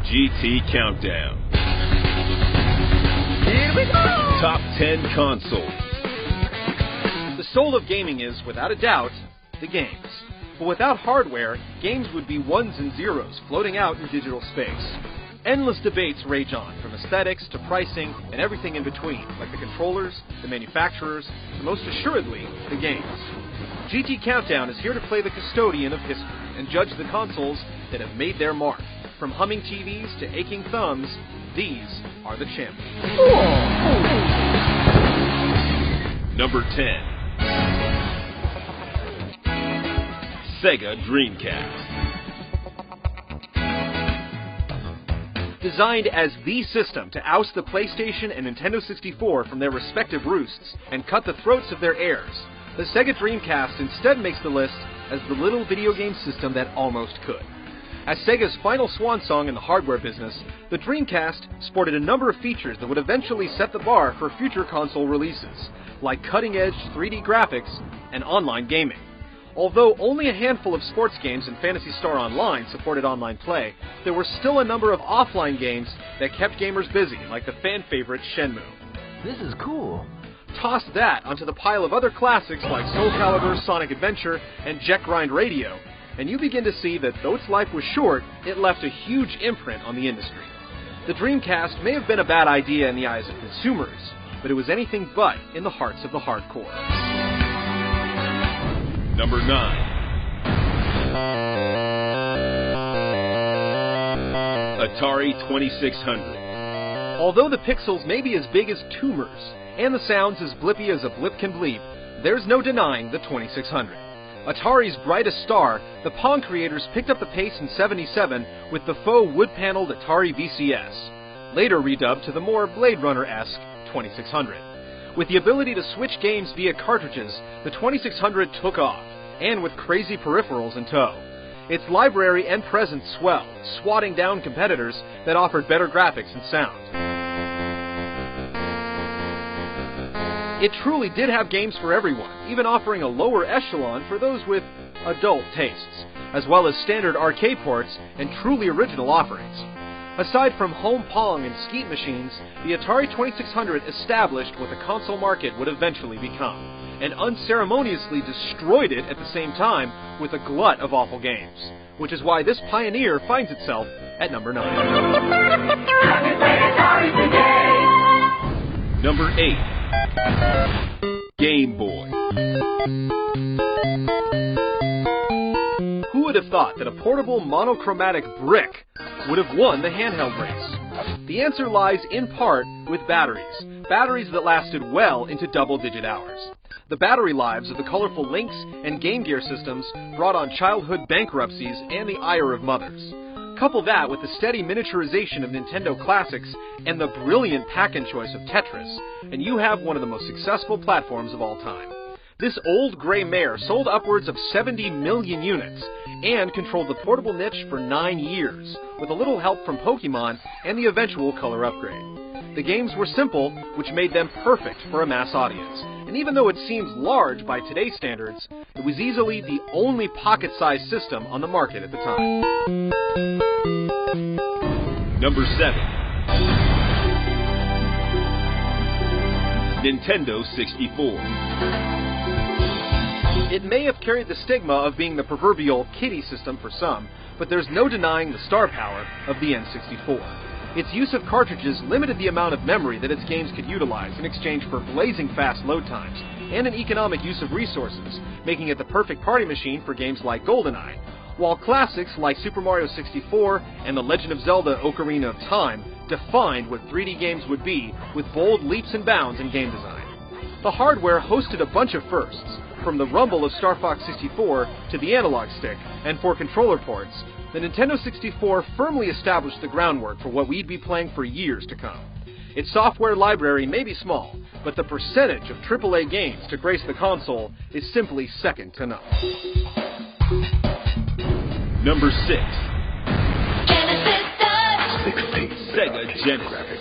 GT Countdown. Here we go! Top 10 consoles. The soul of gaming is, without a doubt, the games. But without hardware, games would be ones and zeros floating out in digital space. Endless debates rage on, from aesthetics to pricing and everything in between, like the controllers, the manufacturers, and most assuredly, the games. GT Countdown is here to play the custodian of history and judge the consoles that have made their mark. From humming TVs to aching thumbs, these are the champions. Number 10. Sega Dreamcast. Designed as the system to oust the PlayStation and Nintendo 64 from their respective roosts and cut the throats of their heirs, the Sega Dreamcast instead makes the list as the little video game system that almost could. As Sega's final swan song in the hardware business, the Dreamcast sported a number of features that would eventually set the bar for future console releases, like cutting-edge 3D graphics and online gaming. Although only a handful of sports games and Phantasy Star Online supported online play, there were still a number of offline games that kept gamers busy, like the fan-favorite Shenmue. This is cool. Toss that onto the pile of other classics like Soul Calibur, Sonic Adventure, and Jet Grind Radio, and you begin to see that though its life was short, it left a huge imprint on the industry. The Dreamcast may have been a bad idea in the eyes of consumers, but it was anything but in the hearts of the hardcore. Number 9. Atari 2600. Although the pixels may be as big as tumors, and the sounds as blippy as a blip can bleep, there's no denying the 2600. Atari's brightest star, the Pong creators picked up the pace in '77 with the faux wood-paneled Atari VCS, later redubbed to the more Blade Runner-esque 2600. With the ability to switch games via cartridges, the 2600 took off, and with crazy peripherals in tow. Its library and presence swelled, swatting down competitors that offered better graphics and sound. It truly did have games for everyone, even offering a lower echelon for those with adult tastes, as well as standard arcade ports and truly original offerings. Aside from home Pong and skeet machines, the Atari 2600 established what the console market would eventually become, and unceremoniously destroyed it at the same time with a glut of awful games, which is why this pioneer finds itself at number 9. Number 8. Game Boy. Who would have thought that a portable monochromatic brick would have won the handheld race? The answer lies in part with batteries that lasted well into double-digit hours. The battery lives of the colorful Lynx and Game Gear systems brought on childhood bankruptcies and the ire of mothers. Couple that with the steady miniaturization of Nintendo classics and the brilliant pack-and choice of Tetris, and you have one of the most successful platforms of all time. This old gray mare sold upwards of 70 million units and controlled the portable niche for 9 years, with a little help from Pokemon and the eventual color upgrade. The games were simple, which made them perfect for a mass audience, and even though it seems large by today's standards, it was easily the only pocket-sized system on the market at the time. Number 7. Nintendo 64. It may have carried the stigma of being the proverbial kiddie system for some, but there's no denying the star power of the N64. Its use of cartridges limited the amount of memory that its games could utilize in exchange for blazing fast load times, and an economic use of resources, making it the perfect party machine for games like GoldenEye, while classics like Super Mario 64 and The Legend of Zelda Ocarina of Time defined what 3D games would be with bold leaps and bounds in game design. The hardware hosted a bunch of firsts, from the rumble of Star Fox 64 to the analog stick, and for controller ports, the Nintendo 64 firmly established the groundwork for what we'd be playing for years to come. Its software library may be small, but the percentage of AAA games to grace the console is simply second to none. Number 6. Sega Genesis.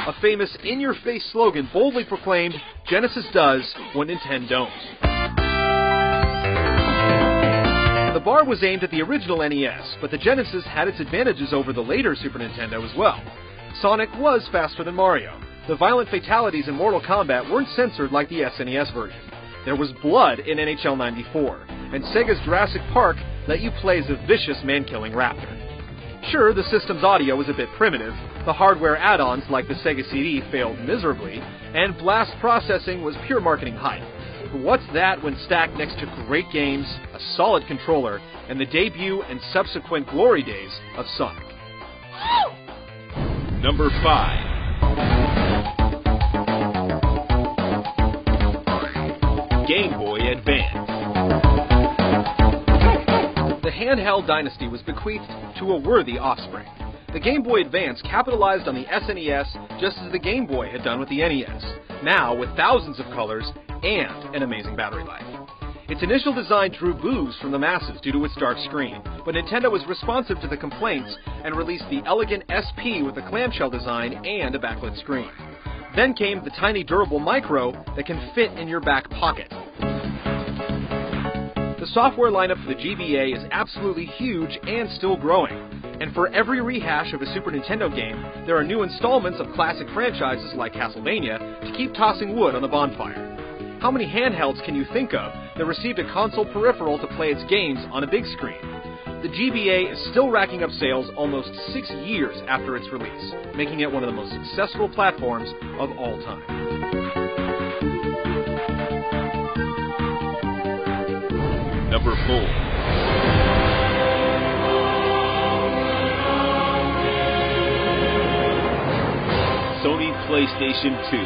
A famous in-your-face slogan boldly proclaimed, "Genesis does what Nintendo don't." The bar was aimed at the original NES, but the Genesis had its advantages over the later Super Nintendo as well. Sonic was faster than Mario. The violent fatalities in Mortal Kombat weren't censored like the SNES version. There was blood in NHL 94, and Sega's Jurassic Park let you play as a vicious man-killing raptor. Sure, the system's audio was a bit primitive, the hardware add-ons like the Sega CD failed miserably, and blast processing was pure marketing hype. But what's that when stacked next to great games, a solid controller, and the debut and subsequent glory days of Sonic? Number 5. Game Boy Advance. The handheld dynasty was bequeathed to a worthy offspring. The Game Boy Advance capitalized on the SNES just as the Game Boy had done with the NES, now with thousands of colors and an amazing battery life. Its initial design drew boos from the masses due to its dark screen, but Nintendo was responsive to the complaints and released the elegant SP with a clamshell design and a backlit screen. Then came the tiny durable Micro that can fit in your back pocket. The software lineup for the GBA is absolutely huge and still growing. And for every rehash of a Super Nintendo game, there are new installments of classic franchises like Castlevania to keep tossing wood on the bonfire. How many handhelds can you think of that received a console peripheral to play its games on a big screen? The GBA is still racking up sales almost 6 years after its release, making it one of the most successful platforms of all time. Number 4. Sony PlayStation 2.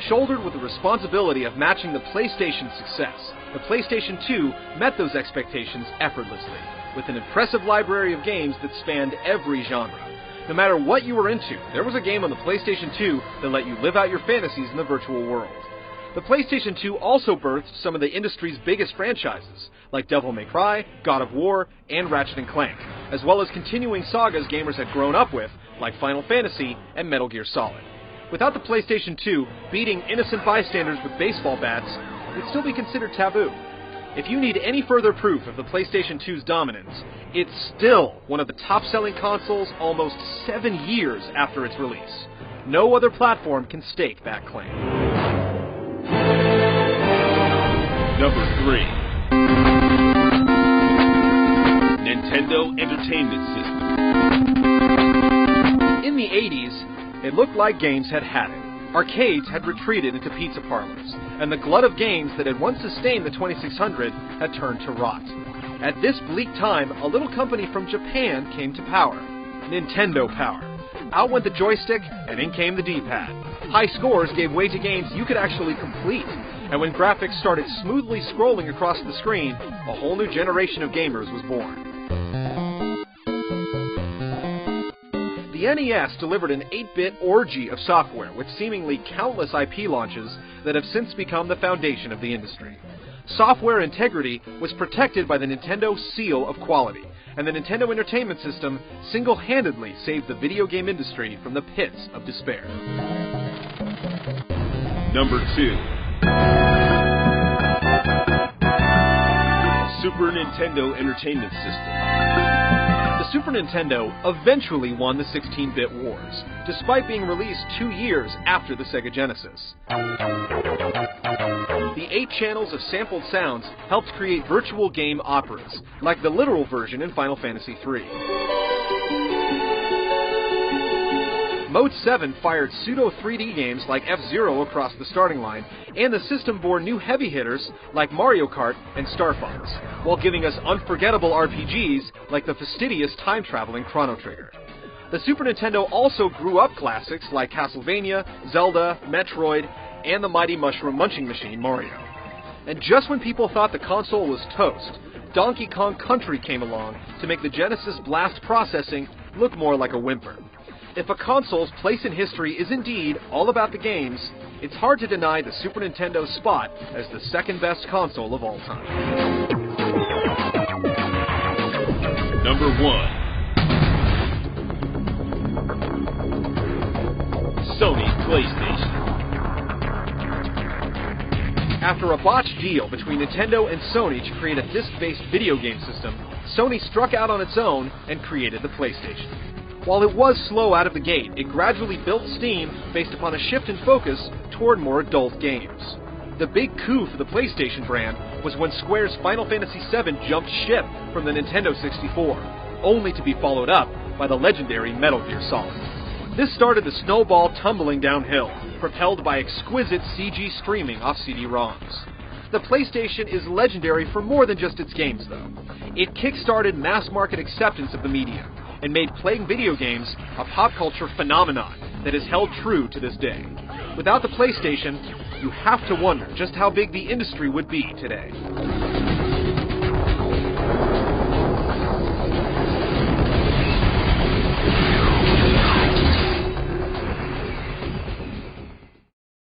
Shouldered with the responsibility of matching the PlayStation's success, the PlayStation 2 met those expectations effortlessly, with an impressive library of games that spanned every genre. No matter what you were into, there was a game on the PlayStation 2 that let you live out your fantasies in the virtual world. The PlayStation 2 also birthed some of the industry's biggest franchises, like Devil May Cry, God of War, and Ratchet & Clank, as well as continuing sagas gamers had grown up with, like Final Fantasy and Metal Gear Solid. Without the PlayStation 2, beating innocent bystanders with baseball bats would still be considered taboo. If you need any further proof of the PlayStation 2's dominance, it's still one of the top-selling consoles almost 7 years after its release. No other platform can stake that claim. Number 3. Nintendo Entertainment System. In the 80s, it looked like games had had it. Arcades had retreated into pizza parlors, and the glut of games that had once sustained the 2600 had turned to rot. At this bleak time, a little company from Japan came to power. Nintendo Power. Out went the joystick, and in came the D-pad. High scores gave way to games you could actually complete. And when graphics started smoothly scrolling across the screen, a whole new generation of gamers was born. The NES delivered an 8-bit orgy of software with seemingly countless IP launches that have since become the foundation of the industry. Software integrity was protected by the Nintendo seal of quality, and the Nintendo Entertainment System single-handedly saved the video game industry from the pits of despair. Number 2. Super Nintendo Entertainment System. The Super Nintendo eventually won the 16-bit wars, despite being released 2 years after the Sega Genesis. The 8 channels of sampled sounds helped create virtual game operas, like the literal version in Final Fantasy III. Mode 7 fired pseudo-3D games like F-Zero across the starting line, and the system bore new heavy hitters like Mario Kart and Star Fox, while giving us unforgettable RPGs like the fastidious time-traveling Chrono Trigger. The Super Nintendo also grew up classics like Castlevania, Zelda, Metroid, and the mighty mushroom munching machine Mario. And just when people thought the console was toast, Donkey Kong Country came along to make the Genesis blast processing look more like a whimper. If a console's place in history is indeed all about the games, it's hard to deny the Super Nintendo's spot as the second best console of all time. Number 1. Sony PlayStation. After a botched deal between Nintendo and Sony to create a disc-based video game system, Sony struck out on its own and created the PlayStation. While it was slow out of the gate, it gradually built steam based upon a shift in focus toward more adult games. The big coup for the PlayStation brand was when Square's Final Fantasy VII jumped ship from the Nintendo 64, only to be followed up by the legendary Metal Gear Solid. This started the snowball tumbling downhill, propelled by exquisite CG streaming off CD-ROMs. The PlayStation is legendary for more than just its games, though. It kick-started mass-market acceptance of the medium, and made playing video games a pop culture phenomenon that is held true to this day. Without the PlayStation, you have to wonder just how big the industry would be today.